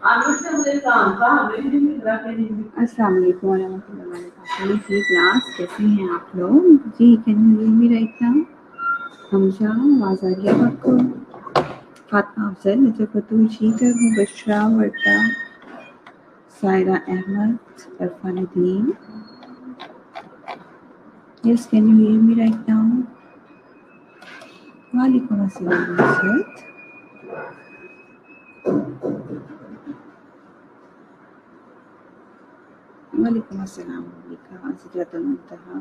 अस्सलाम वालेकुम वरहमतुल्लाहि वबरकातुहू। क्लास कैसे हैं आप लोग? जी, can you hear me right now? Hamza, आवाज़ आ रही है आपको? Fatima Afzal, Nazar Fatooh, Shikar, Mubashra, Warda, Saira Ahmed, Arfanuddin. Yes, can you hear me right now? वालेकुम अस्सलाम नुसरत। वालेकुम अस्सलाम मलिका, सिदरतुल मुंतहा।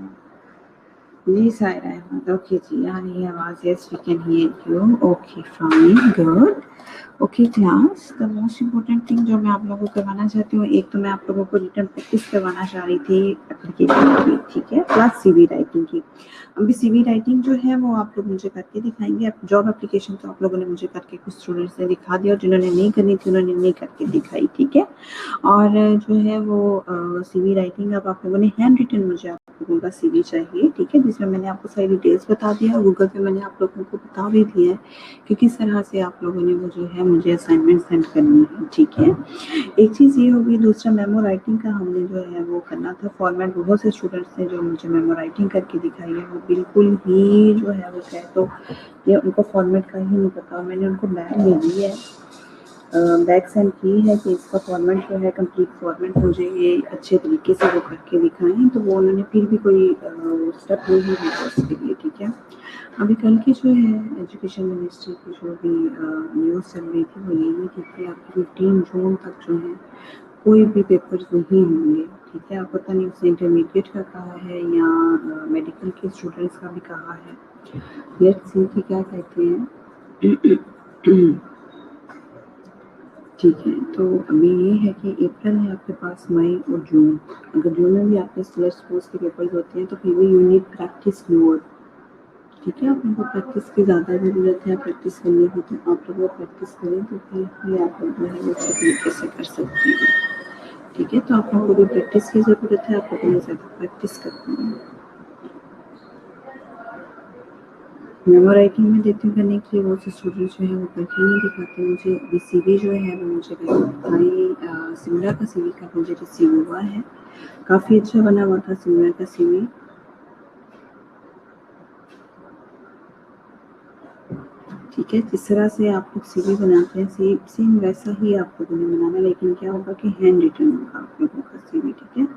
जी सायरा अहमद, ओके जी, आ रही है आवाज़। Yes, we can hear you. Okay fine, good. Okay class, the most important thing जो मैं आप लोगों को करवाना चाहती हूँ, एक तो मैं आप लोगों को रिटन प्रैक्टिस करवाना चाह रही थी एप्लीकेशन की, ठीक है, प्लस सीवी राइटिंग की। अभी सीवी राइटिंग जो है वो आप लोग मुझे करके दिखाएंगे। जॉब एप्लीकेशन तो आप लोगों ने मुझे करके कुछ स्टूडेंट्स ने दिखा दिया, और जिन्होंने नहीं करनी थी उन्होंने नहीं करके दिखाई, ठीक है। और जो है वो सीवी राइटिंग अब आप लोगों ने हैंड रिटन, मुझे आप लोगों का सीवी चाहिए, ठीक है, जिसमें मैंने आपको सारी डिटेल्स बता दिया, गूगल पे मैंने आप लोगों को बता भी दिया है कि किस तरह से आप लोगों ने वो जो है मुझे असाइनमेंट सेंड करनी है, ठीक है। एक चीज़ ये होगी। दूसरा, मेमो राइटिंग का हमने जो है वो करना था फॉर्मेट। बहुत से स्टूडेंट्स ने जो मुझे मेमो राइटिंग करके दिखाई है वो बिल्कुल ही जो है वो कह तो ये उनको फॉर्मेट का ही नहीं पता। मैंने उनको बैग भेजी है, बैक सेंड की है कि इसका फॉर्मेट जो है कंप्लीट फॉर्मेट मुझे ये अच्छे तरीके से वो करके दिखाएं, तो वो उन्होंने फिर भी कोई स्टेप नहीं लिया उसके लिए, ठीक है। अभी कल की जो है एजुकेशन मिनिस्ट्री की जो भी न्यूज़ चल रही थी वो यही थी कि आपकी 15 जून तक जो है कोई भी पेपर्स नहीं होंगे, ठीक है। आप पता नहीं उसने इंटरमीडिएट का कहा है या मेडिकल के स्टूडेंट्स का भी कहा है। लेट्स सी कि क्या कहते हैं। ठीक है, तो अभी ये है कि अप्रैल है आपके पास, मई और जून। अगर जून में भी आपके स्पोर्ट्स के पेपर्स होते हैं तो फिर भी यू नीड प्रैक्टिस मोर, ठीक है। आप लोगों को प्रैक्टिस की ज़्यादा ज़रूरत है, प्रैक्टिस करनी हो तो आप लोग प्रैक्टिस करें, तो फिर ही आप लोग जो है वो अच्छे तरीके से कर सकते हैं, ठीक है। तो आप लोगों को भी प्रैक्टिस की ज़रूरत है, आप लोगों ने ज़्यादा प्रैक्टिस करनी है। मेमो राइटिंग में देती हूँ करने के लिए, वो से स्टूडेंट्स जो है वो करके नहीं दिखाते मुझे। अभी सीवी जो है वो मुझे दिखाई, सिमरा का सीवी का मुझे रिसीव हुआ है, काफ़ी अच्छा बना हुआ था सिमरा का सीवी, ठीक है। जिस तरह से आप लोग सीवी बनाते हैं सेम वैसा ही आप लोगों ने बनाना, लेकिन क्या होगा कि हैंड रिटन होगा आप लोगों का सीवी, ठीक है।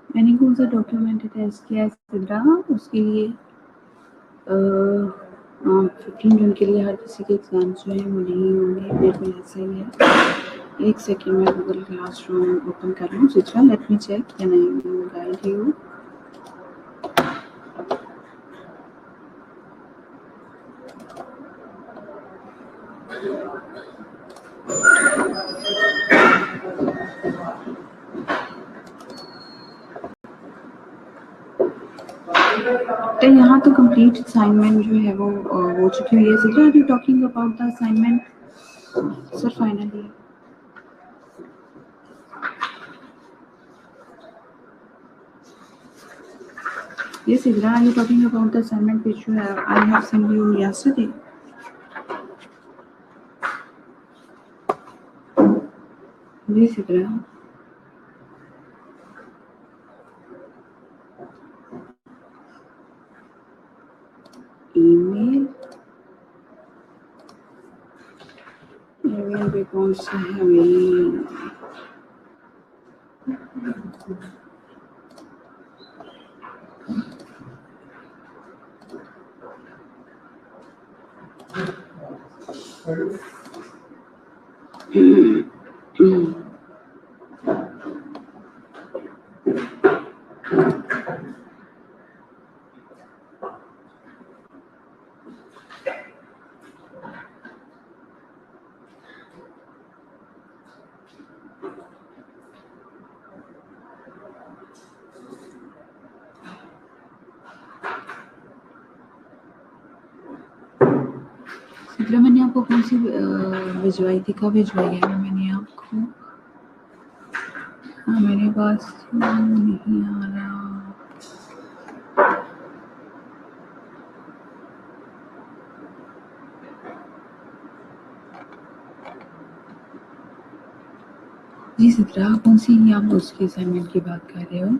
मैंने कौन सा डॉक्यूमेंट अटैच किया है सिद्रा, उसके लिए 15 जून के लिए हर किसी के एग्जाम जो है वो नहीं होंगे, बिल्कुल ऐसा ही है। एक सेकेंड में गूगल क्लासरूम ओपन कर लूँ Sidra, let me check can I guide you. तो यहाँ तो कंप्लीट असाइनमेंट जो है वो हो चुकी हुई है। Sidra, are you talking about the assignment? Sir finally yes, Sidra, are you talking about the assignment which I have sent you yesterday? जी सिद्रा, ईमेल ईमेल पे कौन सा है मेरी? सिद्रा, मैंने आपको कौन सी भिजवाई थी? कब भिजवाई है मैंने आपको? हाँ, मेरे पास नहीं आ रहा। जी सिद्रा, कौन सी आप उसकी असाइनमेंट की बात कर रहे हो?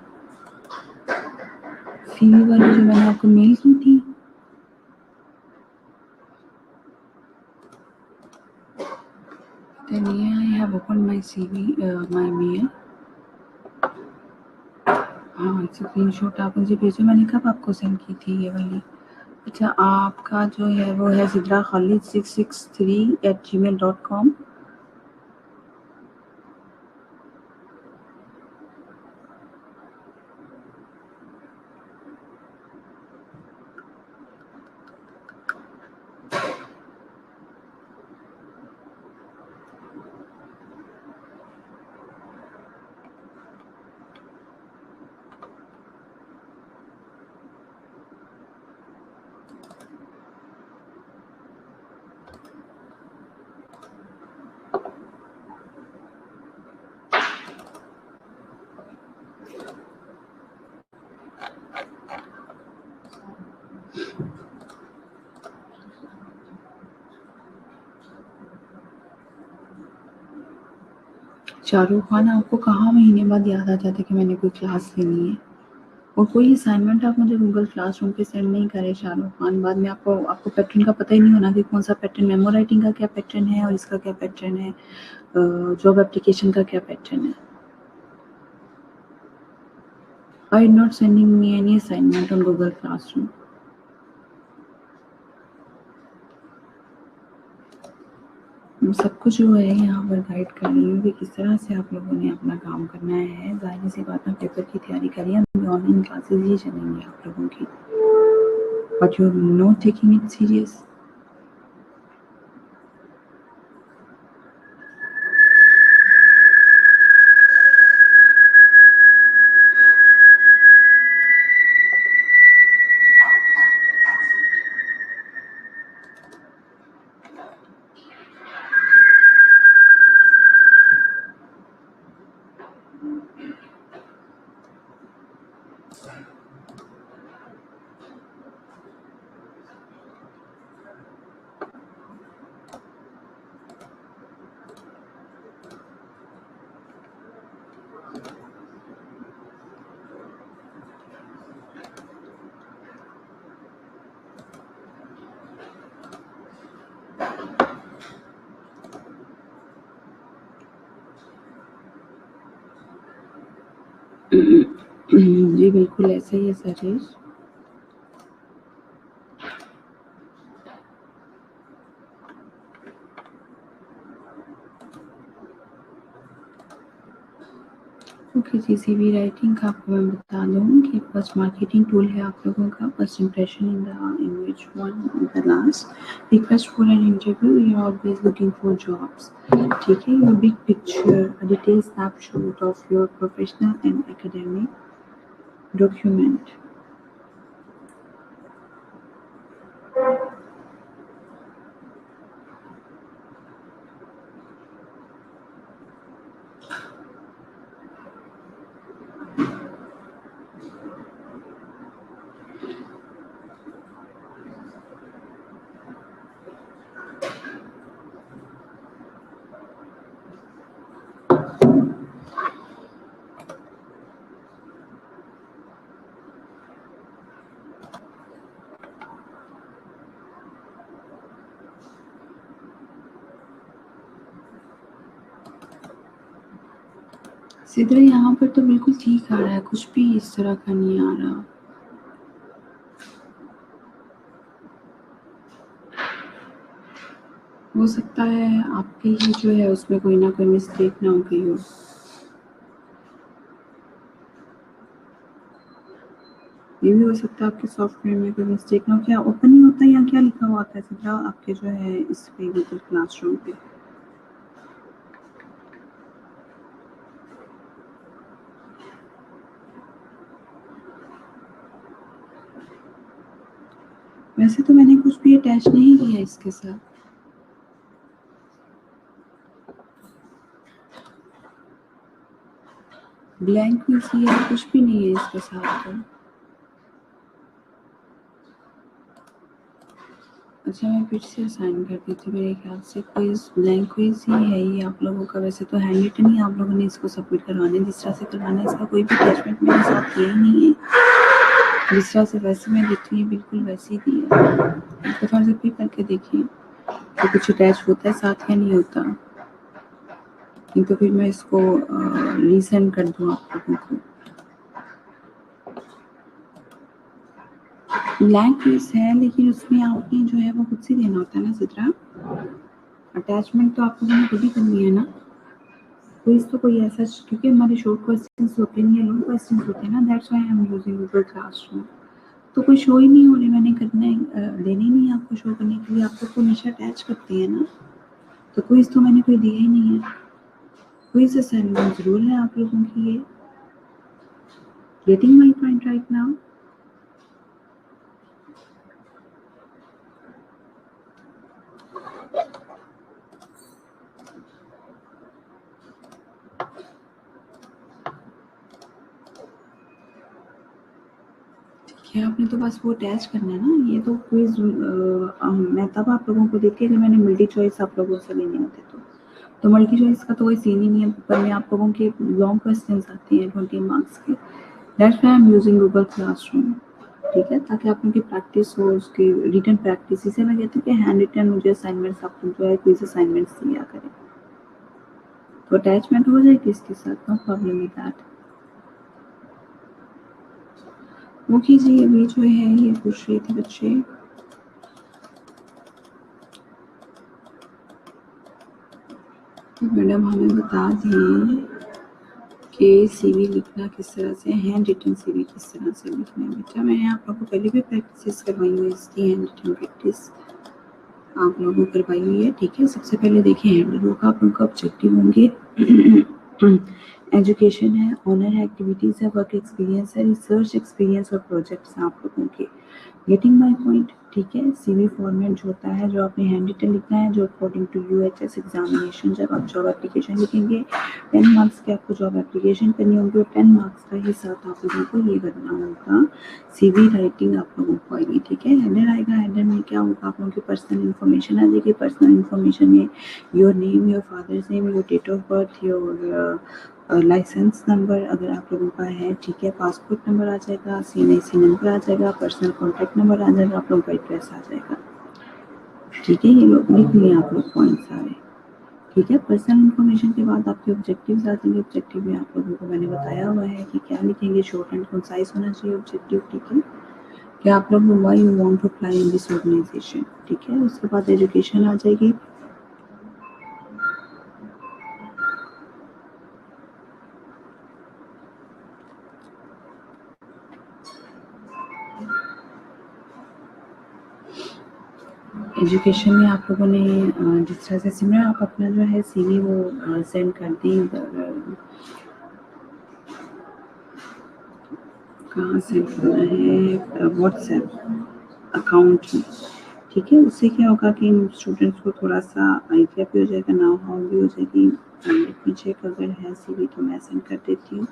सीवी वाली जो मैंने आपको मेल की थी? Then yeah, I have opened my CV, my mail. हाँ, स्क्रीनशॉट आप मुझे भेजो। मैंने कब आपको सेंड की थी ये वाली? अच्छा, आपका जो है वो है सिद्रा खालिद 663@gmail.com। शाहरुख खान, आपको कहाँ महीने बाद याद आ जाता है कि मैंने कोई क्लास लेनी है? और कोई असाइनमेंट आप मुझे गूगल क्लासरूम पे सेंड नहीं करें शाहरुख खान। बाद में आपको पैटर्न का पता ही नहीं होना कि कौन सा पैटर्न, मेमो राइटिंग का क्या पैटर्न है और इसका क्या पैटर्न है, जॉब एप्लीकेशन का क्या पैटर्न है। Are you not sending me any assignment on Google Classroom? मैं सब कुछ जो है यहाँ पर गाइड कर रही हूँ कि किस तरह से आप लोगों ने अपना काम करना है। ज़ाहिर सी बात है, पेपर की तैयारी करिए, ऑनलाइन क्लासेस ही चलेंगी आप लोगों की। But you not taking it serious. जी बिल्कुल ऐसा ही है सरेश। ओके जी, सीवी राइटिंग का आपको मैं बता दूँ कि फर्स्ट मार्केटिंग टूल है आप लोगों का। First impression in which one the last request for an interview, you are always looking for jobs. ठीक है, your big picture, a detail snapshot of your professional and academic document. सीधा यहाँ पर तो बिल्कुल ठीक आ रहा है, कुछ भी इस तरह का नहीं आ रहा। हो सकता है आपकी ही जो है उसमें कोई ना कोई मिस्टेक ना हो गई हो। ये भी हो सकता है आपके सॉफ्टवेयर में कोई मिस्टेक ना हो। क्या ओपन नहीं होता या क्या लिखा हुआ आता है सीधा आपके जो है इस पे गूगल क्लासरूम पे? वैसे तो मैंने कुछ भी अटैच नहीं किया इसके साथ। ब्लैंक भी किया, कुछ भी नहीं है इसके साथ तो। अच्छा मैं फिर से असाइन कर दी थी, मेरे ख्याल से क्विज ब्लैंक क्विज ही है ये आप लोगों का। वैसे तो हैंड रिटन ही आप लोगों ने इसको सबमिट करवाना है, जिस तरह से करवाना है। इसका कोई भी अटैचमेंट मेरे साथ किया ही नहीं है। जिस तरह से वैसे मैं देती हूँ बिल्कुल वैसे ही दिया है। इसको थोड़ा सा भी करके देखिए तो कुछ अटैच होता है साथ या नहीं होता। नहीं तो फिर मैं इसको रीसेंड कर दूँ आप लोगों को। ब्लैंक क्विज है लेकिन उसमें आपने जो है वो खुद से देना होता है ना चित्रा। अटैचमेंट तो आप लोगों ने खुद ही करनी है ना। क्विज तो कोई ऐसा, क्योंकि हमारे शॉर्ट क्वेश्चंस होते नहीं है, लॉन्ग क्वेश्चंस होते हैं ना, that's why I am using Google classroom. तो कोई शो ही नहीं हो रही, मैंने करना है देने ही नहीं है आपको शो करने के लिए। आप लोग तो हमेशा अटैच करते हैं ना, तो क्विज तो मैंने कोई दिया ही नहीं है। क्विज असाइनमेंट जरूर है आप लोगों की। ये getting my point right now? क्या आपने तो बस वो अटैच करना है ना। ये तो क्विज मैं तब आप लोगों को देती है जब मैंने मल्टी चॉइस आप लोगों से लेने होते तो मल्टी चॉइस का तो कोई सीन ही नहीं है। ऊपर में आप लोगों के लॉन्ग क्वेश्चंस आते हैं 20 मार्क्स के। That's why I am using Google classroom. ठीक है, ताकि आप लोगों की प्रैक्टिस हो, उसकी रिटन प्रैक्टिस। इसे मैं कहती हूँ कि हैंड रिटन मुझे असाइनमेंट्स आप लोग जो है क्विज असाइनमेंट्स दिया करें, तो अटैचमेंट हो जाएगी इसके साथ, no problem with that. Okay जी, अभी जो है ये पूछ रहे थे बच्चे तो मैडम हमें बता दें कि सीवी लिखना किस तरह से, हैंड रिटन सीवी किस तरह से लिखना है। बेटा मैंने आप लोगों को पहले भी प्रैक्टिस करवाई हुई है इसकी, हैंड रिटन प्रैक्टिस आप लोगों को करवाई हुई है। ठीक है, सबसे पहले देखिए हैंड रोक आप लोगों का ऑब्जेक्टिव होंगे। एजुकेशन है, ऑनर है, एक्टिविटीज़ है, वर्क एक्सपीरियंस है, रिसर्च एक्सपीरियंस और प्रोजेक्ट्स हैं आप लोगों के। Getting my point. ठीक है, सीवी फॉर्मेट जो होता है, जो आपने हैंड रिटन लिखना है, जो अकॉर्डिंग टू यूएचएस एग्जामिनेशन जब आप जॉब एप्लीकेशन लिखेंगे 10 मार्क्स की आपको जॉब एप्लीकेशन करनी होगी और 10 मार्क्स का ही साथ आप लोगों को ये करना होगा सीवी राइटिंग आप लोगों को आएगी। ठीक है, हेडर आएगा, हेडर में क्या होगा आप लोगों की पर्सनल इन्फॉर्मेशन आ जाएगी। पर्सनल इन्फॉर्मेशन में your name, your father's name, your date of birth, your licence number अगर आप लोगों का है। ठीक है, पासपोर्ट नंबर आ जाएगा, CNIC नंबर आ जाएगा, पर्सनल कॉन्टैक्ट नंबर आ जाएगा, आप लोगों का एड्रेस आ जाएगा। ठीक है, ये लोग लिख लिए आप लोग पॉइंट सारे। ठीक है, पर्सनल इन्फॉर्मेशन के बाद आपके ऑब्जेक्टिव्स आ जाएंगे। ऑब्जेक्टिव में आप लोगों को मैंने बताया हुआ है कि क्या लिखेंगे, शॉर्ट एंड कंसाइज होना चाहिए ऑब्जेक्टिव। ठीक है, कि आप लोग why you want to apply in this organisation. ठीक है, उसके बाद एजुकेशन आ जाएगी। एजुकेशन में आप लोगों ने जिस तरह से सिमरन आप अपना जो है सीवी वो सेंड कर दी, कहाँ सेंड करना है, व्हाट्सएप अकाउंट में। ठीक है, उससे क्या होगा कि स्टूडेंट्स को थोड़ा सा आइडिया भी हो जाएगा, नाउ हाउ भी हो जाएगी। लेट मी चेक, अगर है सीवी तो मैं सेंड कर देती हूँ।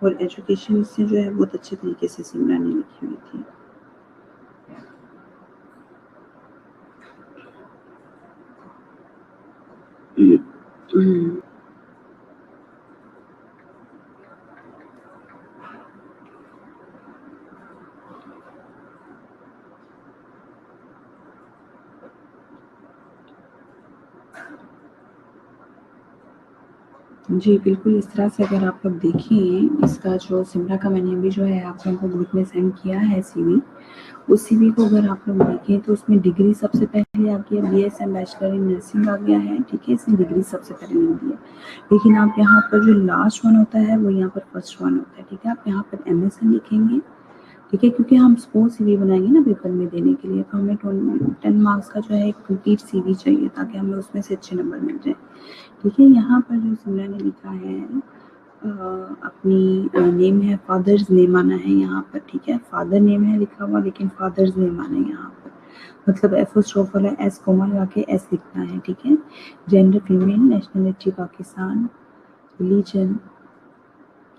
और एजुकेशन इससे जो है बहुत अच्छे तरीके से सिमरन ने लिखी हुई थी। जी, बिल्कुल इस तरह से अगर आप लोग देखें, इसका जो सिमरा का मैंने अभी जो है आप लोगों को ग्रुप में सेंड किया है सीवी, उस सीवी को अगर आप लोग देखें तो उसमें डिग्री सबसे पहले आपकी BSM बैचलर इन नर्सिंग आ गया है, ठीक है, इसमें डिग्री सबसे पहले मिल दी है। लेकिन आप यहाँ पर जो लास्ट वन होता है वो यहाँ पर फर्स्ट वन होता है, ठीक है। आप यहाँ पर MSN लिखेंगे, ठीक है, क्योंकि हम स्पोर्ट्स सीवी बनाएंगे ना पेपर में देने के लिए, तो हमें 10 मार्क्स का जो है एक कंप्लीट सीवी चाहिए ताकि हमें उसमें से अच्छे नंबर मिल जाए, ठीक है। यहाँ पर जो सिमरा ने लिखा है अपनी नेम है, फादर्स नेम आना है यहाँ पर, ठीक है। फादर नेम है लिखा हुआ लेकिन फादर्स नेम आना है यहाँ पर, मतलब एफ स्ट्रोक वाला एस कोमा लगा के एस लिखना है, ठीक है। Gender female, nationality Pakistan, religion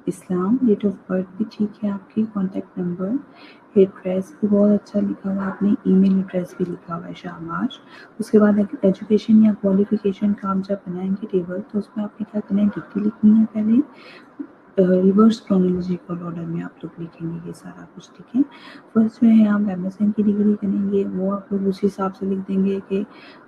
Islam, date of birth भी ठीक है आपकी, कॉन्टैक्ट नंबर, एड्रेस भी बहुत अच्छा लिखा हुआ है आपने, ईमेल एड्रेस भी लिखा हुआ है, शाबाश। उसके बाद एजुकेशन या क्वालिफिकेशन का आप जब बनाएंगे टेबल तो उसमें आपने क्या करना है, डिग्री लिखनी है पहले, रिवर्स क्रोनोलॉजिकल ऑर्डर में आप लोग लिखेंगे ये सारा कुछ, ठीक है। फर्स्ट जो है आप MSN की डिग्री करेंगे, वो आप लोग उस हिसाब से लिख देंगे कि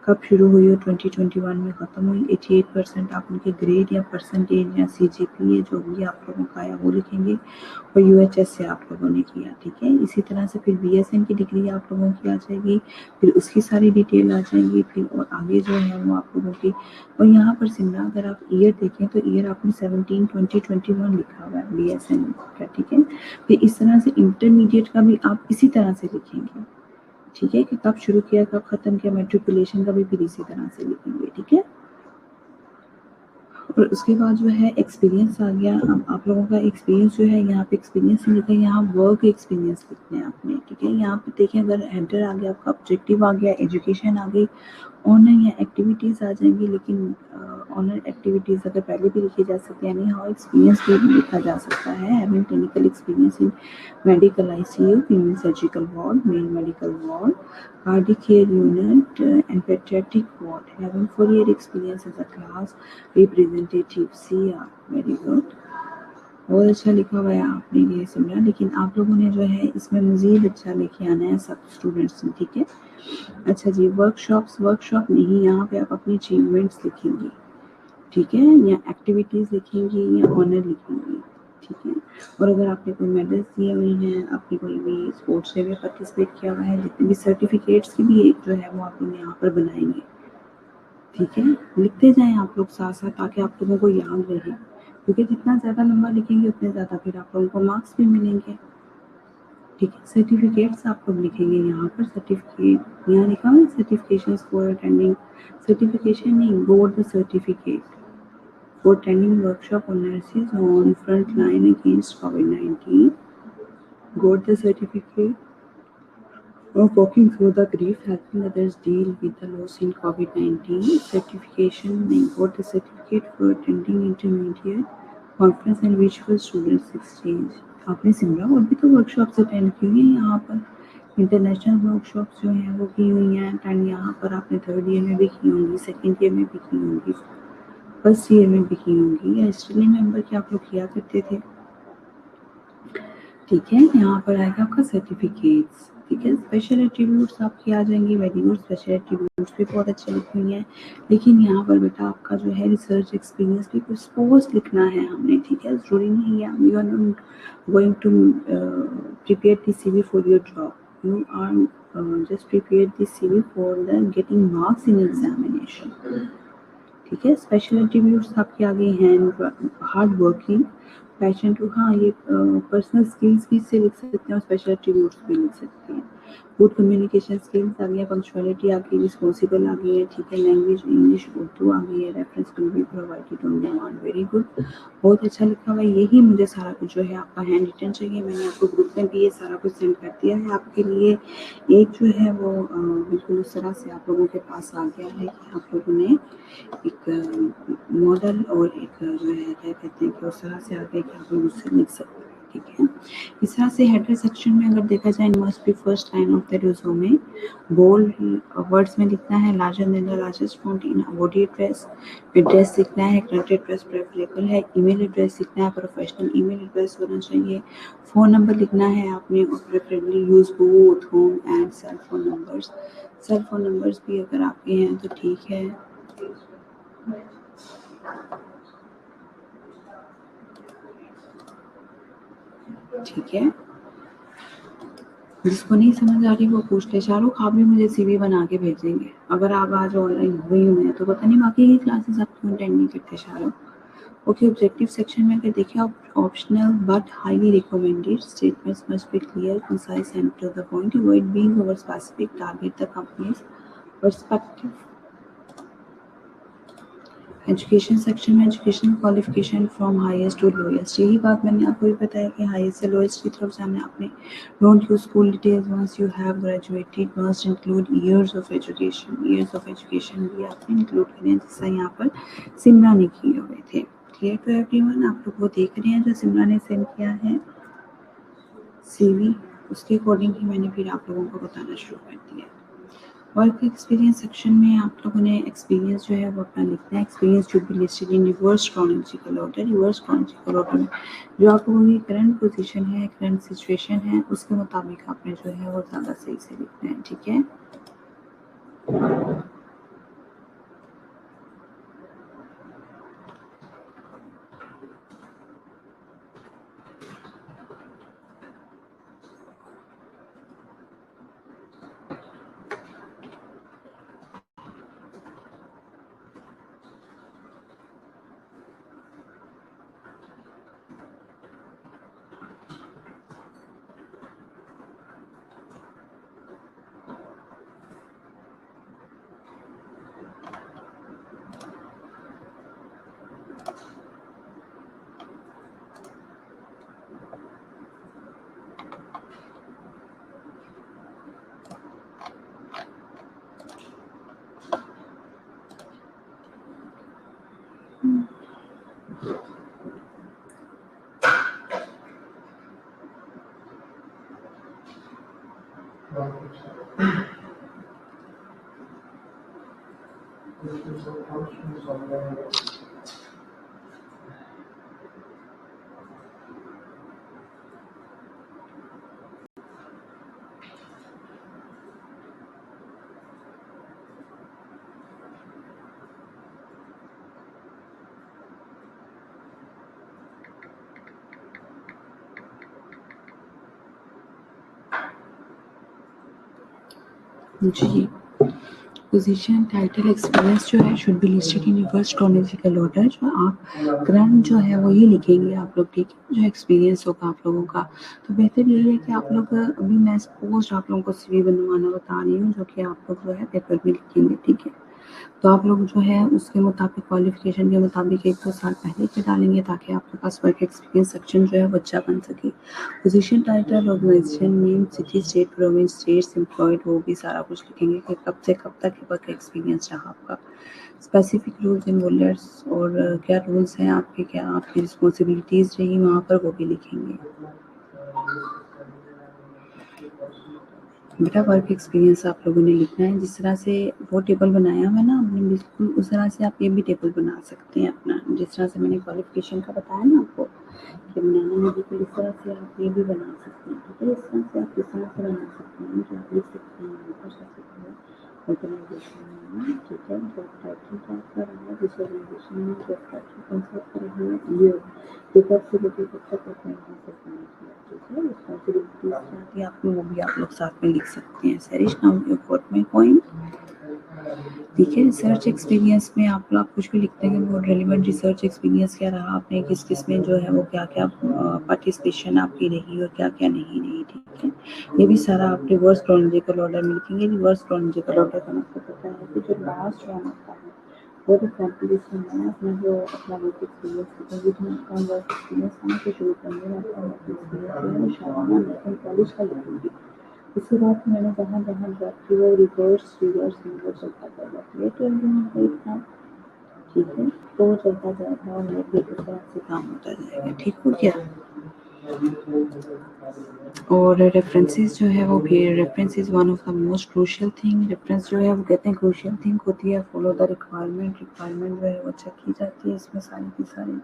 कब शुरू हुई हो, 2021 में ख़त्म हुई, 88% आप उनके ग्रेड या परसेंटेज या CGPA जो भी आप लोगों का आया वो लिखेंगे, और UHS से आप लोगों ने किया, ठीक है। इसी तरह से फिर BSN की डिग्री आप लोगों की आ जाएगी, फिर उसकी सारी डिटेल आ जाएगी, फिर और आगे जो है वो आप लोगों की, और यहाँ पर सिमरा अगर आप ईयर देखें तो ईयर आपने 17, 20, 21 लिखा हुआ है BSN का, ठीक है। फिर इस तरह से इंटरमीडिएट का भी आप इसी तरह से लिखेंगे, ठीक है, कि कब शुरू किया कब खत्म किया, मैट्रिकुलेशन का भी फिर इसी तरह से लिखेंगे, ठीक है। और उसके बाद जो है एक्सपीरियंस आ गया। अब आप लोगों का एक्सपीरियंस जो है यहाँ पे एक्सपीरियंस नहीं लिखा है, यहाँ वर्क एक्सपीरियंस लिखना है आपने, ठीक है। यहाँ पे देखें अगर हेडर आ गया आपका, ऑब्जेक्टिव आ गया, एजुकेशन आ गई, ऑनर या एक्टिविटीज़ आ जाएंगी, लेकिन ऑनर एक्टिविटीज़ अगर पहले भी लिखी जा सकती है, यानी हाउ एक्सपीरियंस भी लिखा जा सकता है, having clinical experience in medical ICU, female surgical ward, male medical ward, cardiac care unit, and pediatric ward, having 4 year experience as a class representative CR, very good, बहुत अच्छा लिखा हुआ है आपने ये सिमरा, लेकिन आप लोगों ने जो है इसमें मज़ीद अच्छा लेके आना है सब स्टूडेंट्स ने, ठीक है। अच्छा जी, वर्कशॉप नहीं, यहाँ पे आप अपनी अचीवमेंट्स लिखेंगी, ठीक है, या एक्टिविटीज़ लिखेंगी या ऑनर लिखेंगी, ठीक है। और अगर आपने कोई मेडल्स दिए हुए हैं, आपने कोई भी स्पोर्ट्स डे में पार्टिसिपेट किया हुआ है, जितने भी सर्टिफिकेट्स की भी एक जो है वो आप लोग यहाँ पर बनाएंगे, ठीक है। लिखते जाएं आप लोग साथ साथ ताकि आप लोगों को याद रहे, क्योंकि जितना ज़्यादा लंबा लिखेंगे उतने ज़्यादा फिर आप लोगों को मार्क्स भी मिलेंगे, ठीक है। सर्टिफिकेट्स आप लोग लिखेंगे यहाँ पर, सर्टिफिकेट यहाँ लिखा हुआ है, सर्टिफिकेशन फॉर अटेंडिंग, सर्टिफिकेशन नहीं, गोट the certificate for attending workshop on nurses on front line against COVID-19, got the certificate of walking through the grief, helping others deal with the loss in COVID-19, certification, got the certificate for attending intermediate conference and virtual students exchange। आपने सिमरा और भी तो workshops attend की हुई हैं यहाँ पर, international workshops जो हैं वो की हुई हैं एंड यहाँ पर आपने 3rd ईयर में भी की होंगी, 2nd ईयर में भी की होंगी, फर्स्ट ईयर में भी की होंगी, या स्टडी मेंबर के आप लोग किया करते थे, ठीक है। यहाँ पर आएगा आपका सर्टिफिकेट्स, ठीक है। स्पेशल एट्रीब्यूट्स आपकी आ जाएंगी, वेरी गुड, स्पेशल एट्रीब्यूट्स भी बहुत अच्छे लिखी हुई हैं, लेकिन यहाँ पर बेटा आपका जो है रिसर्च एक्सपीरियंस भी कुछ सपोज लिखना है हमने, ठीक है। जरूरी नहीं है you are not going to prepare the CV for your job, you are just prepare the CV for the getting marks in examination, ठीक है। स्पेशल एट्रीब्यूट्स आपके आगे हैं, हार्ड वर्किंग, पैशन टू, हाँ ये पर्सनल स्किल्स भी से लिख सकते हैं और स्पेशल एट्रीब्यूट्स भी लिख सकते हैं। गुड कम्युनिकेशन स्किल्स आ गई है, पंक्चुअलिटी आ गई, रिस्पॉन्सिबल आ गई है, ठीक है। लैंग्वेज इंग्लिश उर्दू आ गई है, reference can be provided on demand, very good, बहुत अच्छा लिखा हुआ है। यही मुझे सारा कुछ जो है आपका हैंड रिटन चाहिए, मैंने आपको ग्रुप में भी ये सारा कुछ सेंड कर दिया है आपके लिए। एक जो है वो बिल्कुल उस तरह से आप लोगों के पास आ गया है कि आप लोगों ने एक मॉडल और एक जो है क्या कहते हैं कि उस तरह से आगे कि आप लोग उससे लिख सकते हैं, ठीक है। इस तरह से हेडर सेक्शन में अगर देखा जाए, must be first line of the resume, bold words में लिखना है, larger than the largest font in body address, address लिखना है, करंट एड्रेस प्रेफरेबल है, ईमेल एड्रेस लिखना है, प्रोफेशनल ईमेल एड्रेस होना चाहिए, फ़ोन नंबर लिखना है आपने, और preferably use both home and cell phone numbers, cell phone numbers भी अगर आपके हैं तो ठीक है। ठीक है, जिसको नहीं समझ आ रही वो पूछ ले। शाहरुख आप भी मुझे CV बना के भेजेंगे अगर आप आज ऑनलाइन हुए ही हैं, तो पता नहीं बाकी की क्लासेस आप क्यों अटेंड नहीं करते शाहरुख। ओके, ऑब्जेक्टिव सेक्शन में अगर देखिए आप, optional but highly recommended statements must be clear, concise and to the point, avoid being over specific, target the company's perspective. Education section में educational qualification from highest to lowest, यही बात मैंने आपको भी बताया कि हाईएस्ट से लोएस्ट की तरफ जाना है आपने। Don't use school details once you have graduated, must include years of education. Years of education भी आपने इंक्लूड करें, जैसा यहाँ पर सिमरा ने किए हुए थे। क्लियर टू एवरीवन, आप लोग वो देख रहे हैं जो सिमरा ने सेंड किया है CV, उसके अकॉर्डिंग ही मैंने फिर आप लोगों को बताना शुरू कर दिया। वर्क एक्सपीरियंस सेक्शन में आप लोगों ने एक्सपीरियंस जो है वो अपना लिखना है। Experience should be listed in reverse chronological order. Reverse chronological order में जो आप लोगों की करंट पोजीशन है, करंट सिचुएशन है, उसके मुताबिक आपने जो है वो ज़्यादा सही से लिखना है। ठीक है, जी। पोजीशन, टाइटल, एक्सपीरियंस जो है should be listed in reverse chronological order. जो आप करंट जो है वो ये लिखेंगे आप लोग, ठीक है। जो एक्सपीरियंस होगा आप लोगों का, तो बेहतर यही है कि आप लोग, अभी मैं सपोज आप लोगों को CV बनवाना बता रही हूँ, जो कि आप लोग जो है पेपर में लिखेंगे, ठीक है। तो आप लोग जो है उसके मुताबिक, क्वालिफिकेशन के मुताबिक 1-2 साल पहले के डालेंगे, ताकि आपके पास वर्क एक्सपीरियंस सेक्शन जो है वो अच्छा बन सके। Position, title, organisation name, city, state, province, states, employed, वो भी सारा कुछ लिखेंगे कि कब से कब तक वर्क एक्सपीरियंस रहा आपका। स्पेसिफिक रूल्स एंड बोलर्स, और क्या रूल्स हैं आपके, क्या आपकी रिस्पॉन्सिबिलिटीज़ रही वहाँ पर, वो भी लिखेंगे। बेटा वर्क एक्सपीरियंस आप लोगों ने लिखना है, जिस तरह से वो टेबल बनाया हुआ है ना आपने, बिल्कुल उस तरह से आप ये भी टेबल बना सकते हैं अपना, जिस तरह से मैंने क्वालिफिकेशन का बताया ना आपको कि बनाना है, बिल्कुल इस तरह से आप ये भी बना सकते हैं। ठीक है, इस तरह से आप इस तरह से बना सकते हैं कि आप लिख सकते हैं ऑर्गेनाइजेशन में। ठीक है, जॉब टाइटल क्या आपका रहा है, जिस ऑर्गेनाइजेशन में जॉब टाइटल कौन सा आपका रहा है, ये कब से लेकर कब तक आपने वहाँ से काम किया। ठीक है, रिस्पॉन्सिबिलिटीज क्या थी आपकी, वो भी आप लोग साथ में लिख सकते हैं। सरिश नाउ योर कोट में पॉइंट। ठीक है, रिसर्च एक्सपीरियंस में आप लोग कुछ भी लिखते हैं वो रेलिवेंट रिसर्च एक्सपीरियंस क्या रहा, आपने किस किस में जो है वो क्या क्या पार्टिसिपेशन आपकी रही और क्या क्या नहीं रही। ठीक है, ये भी सारा आप रिवर्स क्रोनोलॉजिकल ऑर्डर में लिखेंगे। रिवर्स क्रोनोलॉजिकल ऑर्डर का मतलब पता है कि जो लास्ट वन होता है वो तो कंपटीशन है अपना, जो अपना वर्क एक्सपीरियंस लिखेंगे, जो आपका वर्क एक्सपीरियंस कहाँ से शुरू करेंगे, आपका वर्क एक्सपीरियंस जो है वो शाबाना मेडिकल कॉलेज का लिखेंगे। उसके बाद मैंने जहाँ जहाँ ड्रॉप की वो रिवर्स रिवर्स रिवर्स चलता जाएगा। ये तो इतना ठीक है, तो वो चलता जाएगा और ये भी इस तरह से काम होता जाएगा। ठीक हो गया। और रेफरेंसेस जो है वो भी, reference is one of the most crucial thing. Reference जो है वो कहते हैं क्रूशियल थिंग होती है। फॉलो द रिक्वायरमेंट, रिक्वायरमेंट जो है वो चेक की जाती है इसमें सारी की सारी।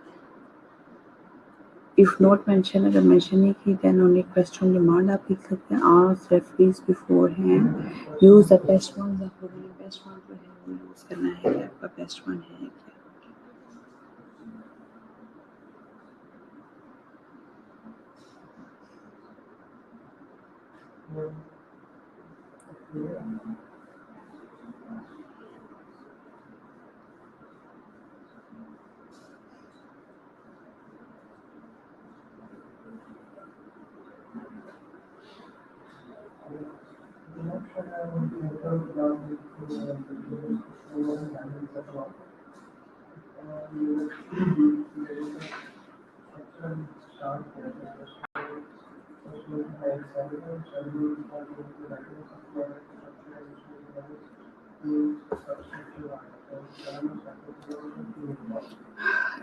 इफ नॉट मेंशन, अगर मेंशन नहीं की, देन ओनली क्वेश्चन डिमांड आप लिख सकते हैं। Ask reference before hand, use the best one. आप लोगों ने बेस्ट वन जो है वो यूज करना है कि आपका बेस्ट वन है क्या।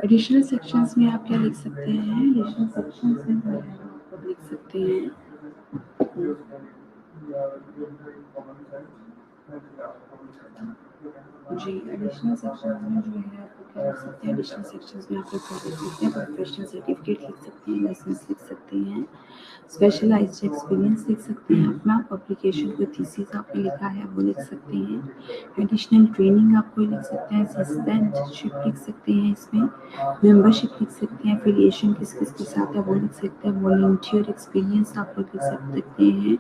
एडिशनल सेक्शंस में आप क्या लिख सकते हैं? एडिशनल सेक्शंस में जो है आप लिख सकते हैं जी। एडिशनल सेक्शंस में जो है आपको क्या लिख सकते हैं? एडिशनल सेक्शंस में आप लोग लिख सकते हैं प्रोफेशनल सर्टिफिकेट लिख सकते हैं, लाइसेंस लिख सकते हैं, स्पेशलाइज्ड एक्सपीरियंस लिख सकते हैं, अपना पब्लिकेशन कोई थीसिस आपने लिखा है वो लिख सकते हैं, एडिशनल ट्रेनिंग आप कोई लिख सकते हैं, असिस्टेंटशिप लिख सकते हैं, इसमें मेंबरशिप लिख सकते हैं, एफिलिएशन किस किस के साथ है वो लिख सकते हैं, वॉलंटियर एक्सपीरियंस आप लोग लिख सकते हैं।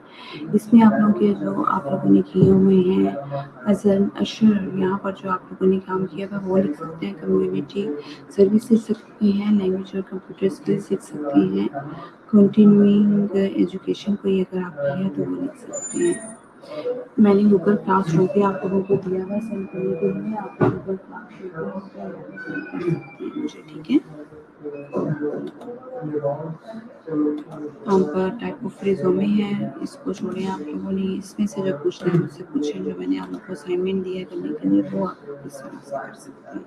इसमें आप लोगों के जो आप लोगों ने किए हुए हैं एज एन अशर, यहाँ पर जो आप लोगों ने काम किया था वो लिख सकते हैं, कम्युनिटी सर्विस लिख सकते हैं, लैंग्वेज और कंप्यूटर स्किल्स लिख सकते हैं, कंटिन्यूइंग एजुकेशन कोई अगर आप किया है तो वो लिख सकते हैं। मैंने गूगल क्लासरूम पे आप लोगों को दिया है सेंड करने के लिए, आप गूगल क्लासरूम पे सेंड कर सकते हैं मुझे, ठीक है। अब टाइप ऑफ रिज्यूमे है, इसको छोड़िए आप लोगों ने, इसमें से जो पूछना है मुझसे पूछें, जो मैंने आप लोगों को असाइनमेंट दिया है करने के लिए वो आप लोग इस तरह से कर सकते हैं।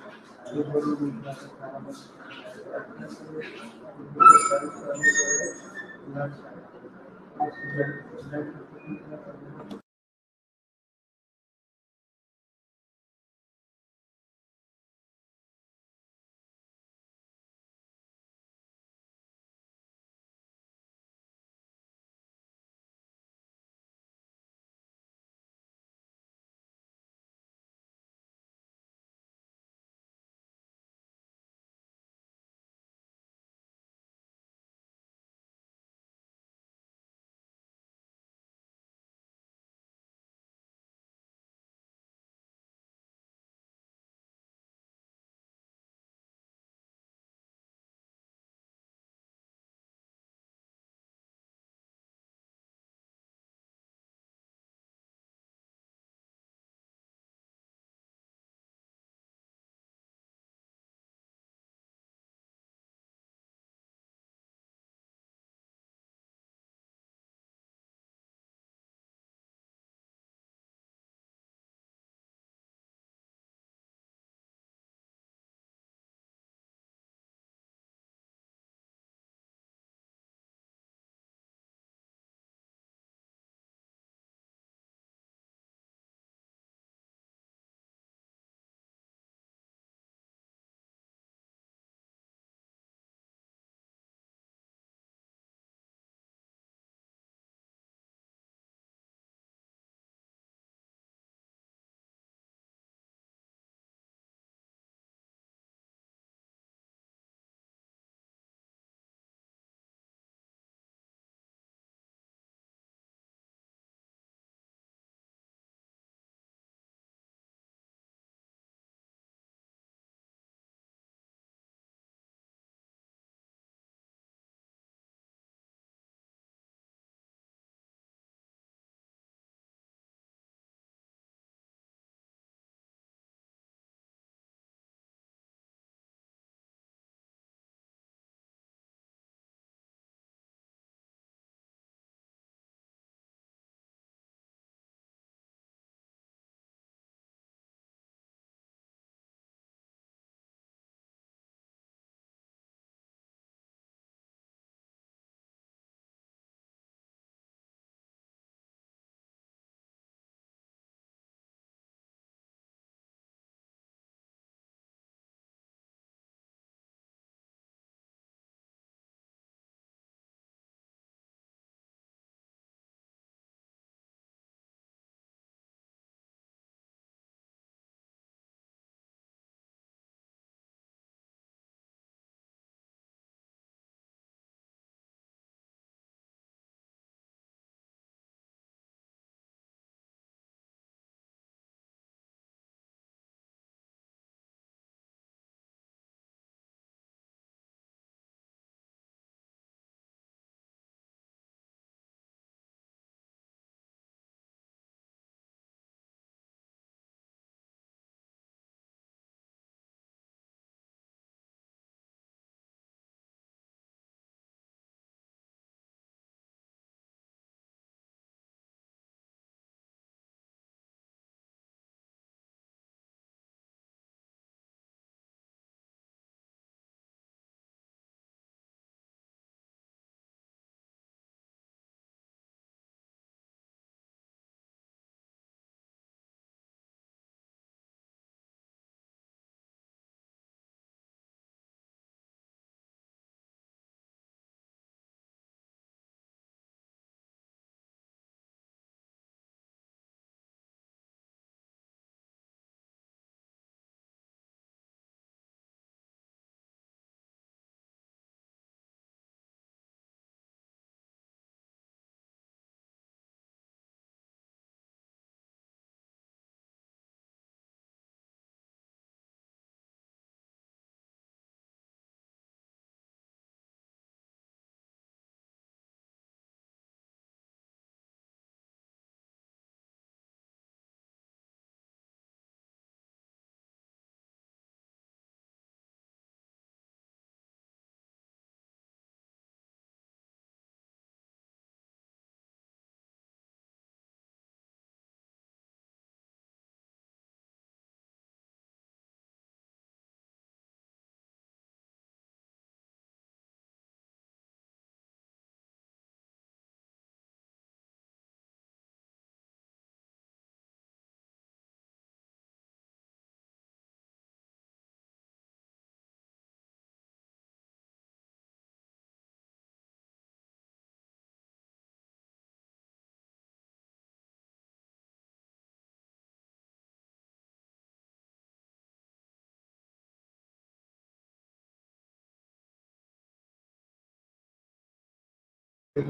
ओके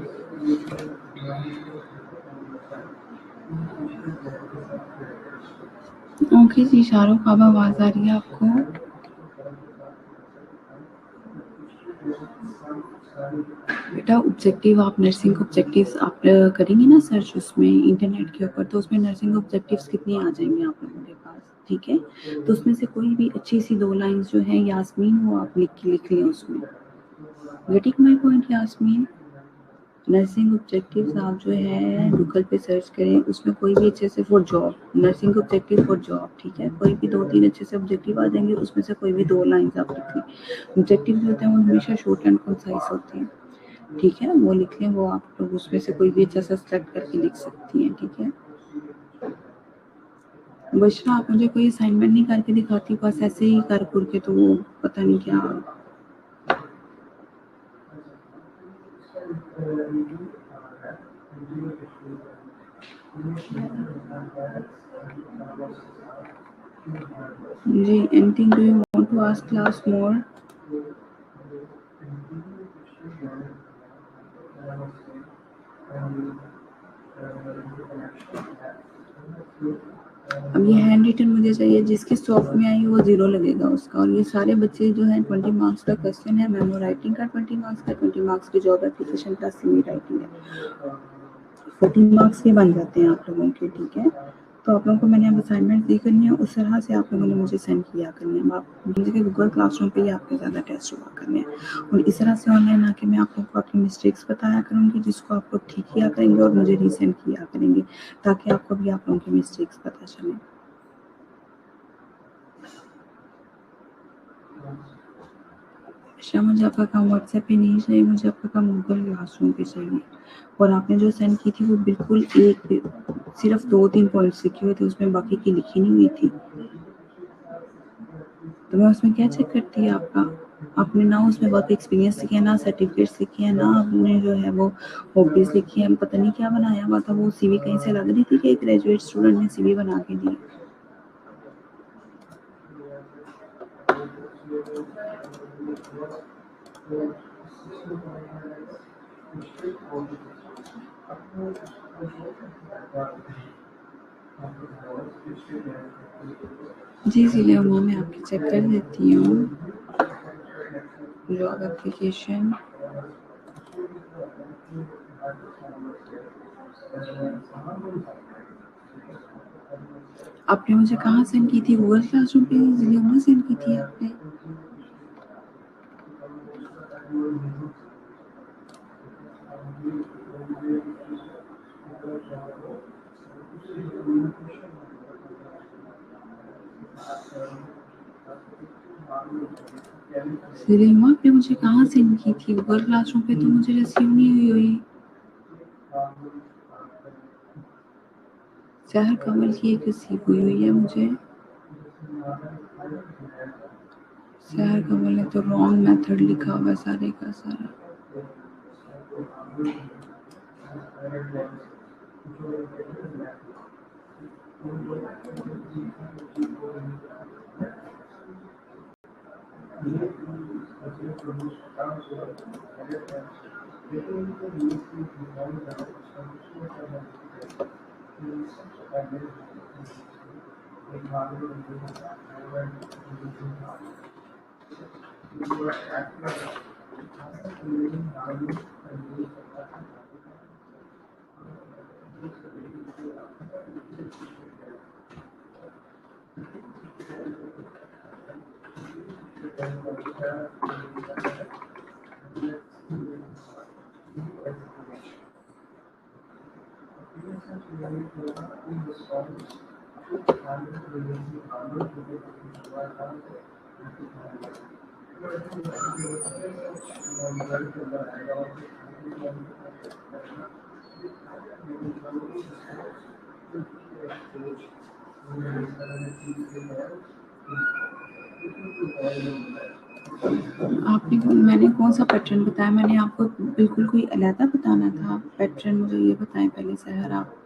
जी शाहरुख, अब आवाज आ रही है आपको? बेटा ऑब्जेक्टिव, आप नर्सिंग ऑब्जेक्टिव्स आप करेंगे ना सर्च उसमें इंटरनेट के ऊपर, तो उसमें नर्सिंग ऑब्जेक्टिव्स कितने आ जाएंगे आप लोगों के पास, ठीक है? तो उसमें से कोई भी अच्छी सी 2 लाइंस जो है यास्मीन, वो आप लिख लें उसमें। Getting my point Yasmeen? Nursing objectives आप जो है गूगल पे सर्च करें, उसमें कोई भी अच्छे से for job, nursing objective for job, ठीक है? कोई भी 2-3 अच्छे से ऑब्जेक्टिव आ जाएंगे, उसमें से कोई भी 2 लाइंस आप लिख लें। ऑब्जेक्टिव जो होते हैं वो हमेशा शॉर्ट एंड कंसाइज होते हैं, ठीक है? वो लिख लें, वो आप लोग उसमें से कोई भी अच्छा सा सेलेक्ट करके लिख सकती हैं, ठीक है? बशरा, आप मुझे कोई असाइनमेंट नहीं करके दिखाती, बस ऐसे ही कर कुर के, तो वो पता नहीं क्या। जी, anything do you want to ask class more? अब ये हैंड रिटन मुझे चाहिए, जिसकी सॉफ्ट में आई वो 0 लगेगा उसका, और ये सारे बच्चे जो हैं 20 मार्क्स का क्वेश्चन है, मेमो राइटिंग का 20 मार्क्स का, 20 मार्क्स की जॉब एप्लीकेशन का सीमी राइटिंग है, 14 मार्क्स के बन जाते हैं आप लोगों के, ठीक है? तो आप लोगों को मैंने अब असाइनमेंट दी करनी है, उस तरह से आप लोगों ने मुझे सेंड किया करनी है। आप मुझे गूगल क्लासरूम पे ही आपके ज़्यादा टेस्ट हुआ करने हैं, और इस तरह से ऑनलाइन आके मैं आप लोगों को अपनी मिस्टेक्स बताया करूँगी, जिसको आप लोग ठीक किया करेंगे और मुझे रीसेंड किया करेंगे, ताकि आपको भी आप लोगों की मिस्टेक्स पता चलें। अच्छा, मुझे आपका काम व्हाट्सएप पे नहीं चाहिए, मुझे आपका काम गूगल क्लासरूम पे चाहिए। और आपने जो सेंड की थी वो बिल्कुल सिर्फ 2-3 पॉइंट्स लिखे हुए थे, उसमें बाकी की लिखी नहीं हुई थी। तो मैं उसमें क्या चेक करती है आपका? आपने ना उसमें वर्क एक्सपीरियंस लिखे हैं, ना सर्टिफिकेट्स लिखे हैं, ना आपने जो है वो हॉबीज लिखी है, पता नहीं क्या बनाया हुआ था। वो सीवी कहीं से लग रही थी कि एक ग्रेजुएट स्टूडेंट ने सीवी बना के दी? जी इसीलिए मैं आपकी चेक कर देती हूँ जॉब एप्लीकेशन। आपने मुझे कहाँ सेंड की थी? गूगल क्लासरूम पे जिलियम सेंड की थी आपने? जिलियम आपने मुझे कहाँ सेंड की थी? गूगल क्लासरूम पे तो मुझे रिसीव नहीं हुई। शहर कमल की एक रिसीव हुई है मुझे। शहर कमल ने तो रॉन्ग मेथड लिखा हुआ सारे का सारा। आपने मैंने कौन सा पैटर्न बताया? मैंने आपको बिल्कुल कोई अलहदा बताना था पैटर्न, मुझे ये बताएं पहले शहर आप।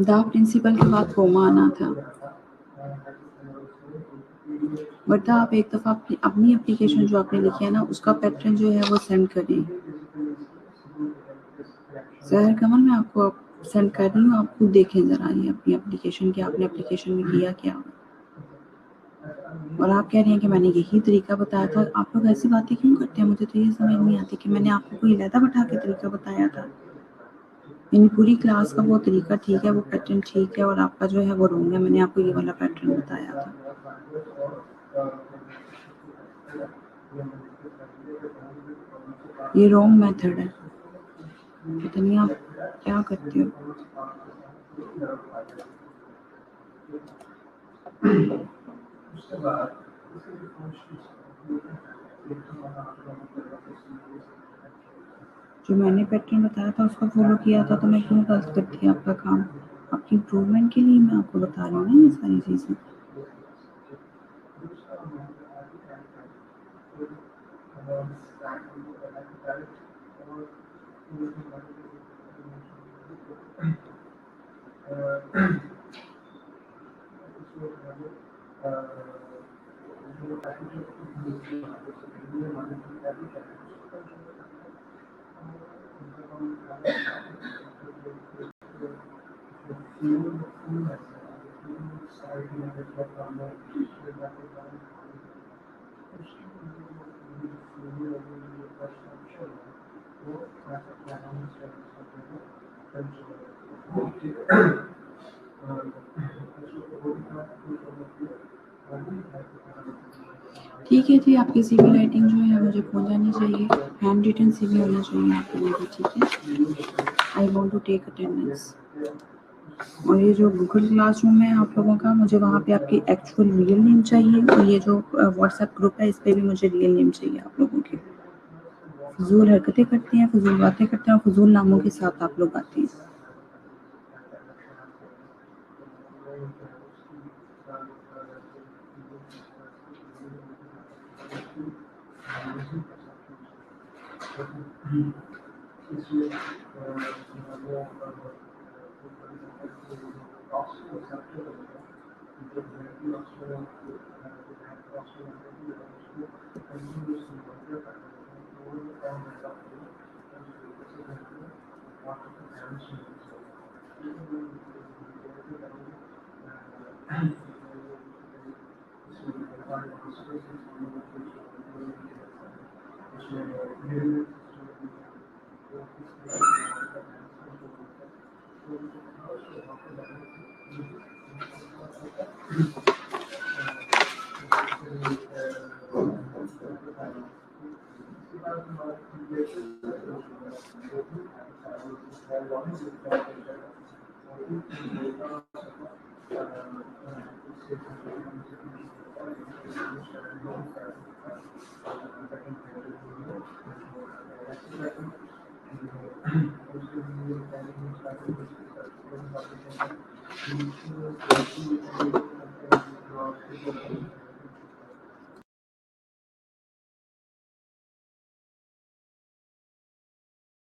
द प्रिंसिपल के बाद कोमा आना था। बट आप एक दफ़ा अपनी एप्लीकेशन जो आपने लिखी है ना, उसका पैटर्न जो है वो सेंड करें। ज़हर कमल, मैं आपको सेंड कर रही हूँ, आप खुद देखें ज़रा ये अपनी एप्लीकेशन की, आपने एप्लीकेशन में किया क्या। और आप कह रही हैं कि मैंने यही तरीका बताया था। आप लोग ऐसी बातें क्यों करते हैं? मुझे तो ये समझ नहीं आती कि मैंने आपको कोई अलहदा बैठा के तरीका बताया था। यानी पूरी क्लास का वो तरीका ठीक है, वो पैटर्न ठीक है, और आपका जो है वो रॉन्ग है। मैंने आपको ये वाला पैटर्न बताया था। ये रॉन्ग मेथड है, पता नहीं आप क्या करते हो। जो मैंने पैटर्न बताया था उसको फॉलो किया था, तो मैं क्यों गलत करती आपका काम? आपकी इम्प्रूवमेंट के लिए मैं आपको बता रही हूँ ना ये सारी चीज़ें। ठीक है जी, आपकी सीवी राइटिंग जो है मुझे पहुंच जानी चाहिए, हैंड रिटन सीवी होना चाहिए आपके लिए, ठीक है। I want to take attendance. और ये जो गूगल क्लासरूम है आप लोगों का, मुझे वहाँ पे आपकी एक्चुअल रियल नेम चाहिए, और ये जो व्हाट्सएप ग्रुप है इस पर भी मुझे रियल नेम चाहिए आप लोगों के। फजूल हरकतें करते हैं, फजूल बातें करते हैं, और फजूल नामों के साथ आप लोग आते हैं।